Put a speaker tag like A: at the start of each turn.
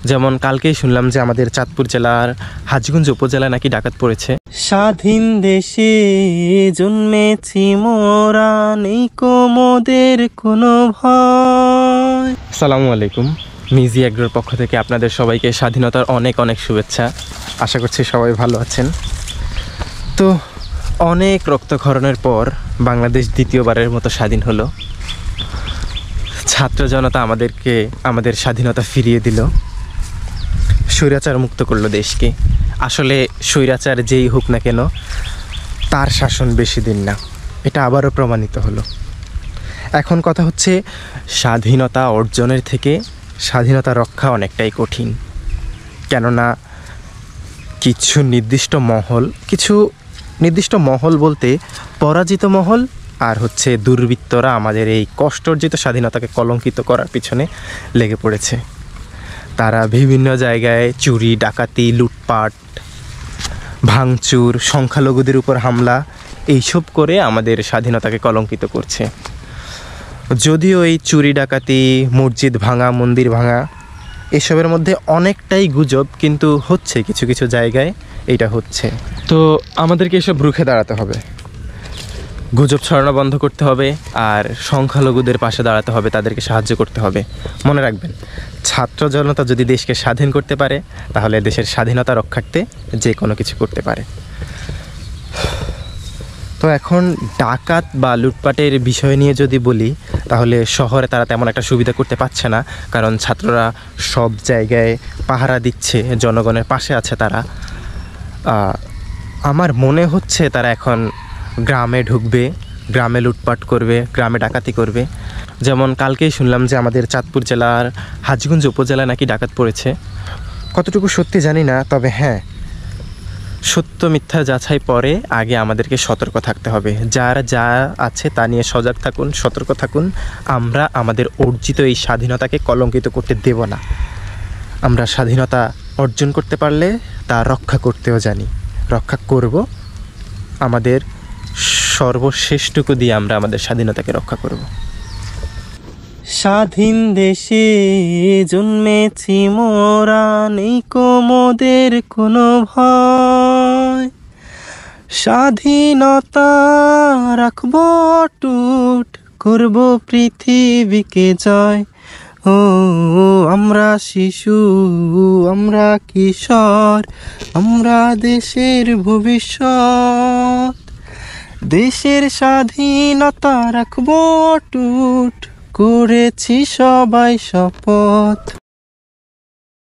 A: যেমন কালকেই শুনলাম যে আমাদের চাঁদপুর জেলার হাজীগঞ্জ উপজেলায় নাকি ডাকাত পড়েছে। স্বাধীন দেশে জন্মেছি মোরা, নেই কোমদের কোনো ভয়। আসসালামু আলাইকুম, মিজি এগ্রোর পক্ষ থেকে আপনাদের সবাইকে স্বাধীনতার অনেক অনেক শুভেচ্ছা। আশা করছি সবাই ভালো আছেন। তো অনেক রক্তক্ষরণের পর বাংলাদেশ দ্বিতীয়বারের মতো স্বাধীন হলো। ছাত্র জনতা আমাদেরকে আমাদের স্বাধীনতা ফিরিয়ে দিল, স্বৈরাচার মুক্ত করলো দেশকে। আসলে স্বৈরাচার যেই হোক না কেন, তার শাসন বেশি দিন না, এটা আবারও প্রমাণিত হলো। এখন কথা হচ্ছে, স্বাধীনতা অর্জনের থেকে স্বাধীনতা রক্ষা অনেকটাই কঠিন। কেননা কিছু নির্দিষ্ট মহল বলতে পরাজিত মহল আর হচ্ছে দুর্বৃত্তরা আমাদের এই কষ্টার্জিত স্বাধীনতাকে কলঙ্কিত করার পিছনে লেগে পড়েছে। তারা বিভিন্ন জায়গায় চুরি, ডাকাতি, লুটপাট, ভাঙচুর, সংখ্যালঘুদের উপর হামলা এইসব করে আমাদের স্বাধীনতাকে কলঙ্কিত করছে। যদিও এই চুরি, ডাকাতি, মসজিদ ভাঙা, মন্দির ভাঙা এসবের মধ্যে অনেকটাই গুজব, কিন্তু হচ্ছে কিছু কিছু জায়গায় এইটা হচ্ছে। তো আমাদেরকে এসব রুখে দাঁড়াতে হবে, গুজব ছড়ানো বন্ধ করতে হবে, আর সংখ্যালঘুদের পাশে দাঁড়াতে হবে, তাদেরকে সাহায্য করতে হবে। মনে রাখবেন, ছাত্র জনতা যদি দেশকে স্বাধীন করতে পারে, তাহলে দেশের স্বাধীনতা রক্ষার্থে যে কোনো কিছু করতে পারে। তো এখন ডাকাত বা লুটপাটের বিষয় নিয়ে যদি বলি, তাহলে শহরে তারা তেমন একটা সুবিধা করতে পারছে না, কারণ ছাত্ররা সব জায়গায় পাহারা দিচ্ছে, জনগণের পাশে আছে তারা। আমার মনে হচ্ছে তারা এখন গ্রামে ঢুকবে, গ্রামে লুটপাট করবে, গ্রামে ডাকাতি করবে। যেমন কালকেই শুনলাম যে আমাদের চাঁদপুর জেলার হাজীগঞ্জ উপজেলায় নাকি ডাকাত পড়েছে। কতটুকু সত্যি জানি না, তবে হ্যাঁ, সত্য মিথ্যা যাচাই পরে আগে আমাদেরকে সতর্ক থাকতে হবে। যার যা আছে তা নিয়ে সজাগ থাকুন, সতর্ক থাকুন। আমরা আমাদের অর্জিত এই স্বাধীনতাকে কলঙ্কিত করতে দেব না। আমরা স্বাধীনতা অর্জন করতে পারলে তা রক্ষা করতেও জানি, রক্ষা করব। আমাদের সর্বশেষটুকু দিয়ে আমরা আমাদের স্বাধীনতাকে রক্ষা করব। স্বাধীন দেশে জন্মেছি মোরা, নেই কোমদের কোনো ভয়। স্বাধীনতা রাখবো অটুট, করব পৃথিবীকে জয়। ও আমরা শিশু, আমরা কিশোর, আমরা দেশের ভবিষ্যৎ। দেশের স্বাধীনতা রাখবো অটুট, করেছি সবাই শপথ।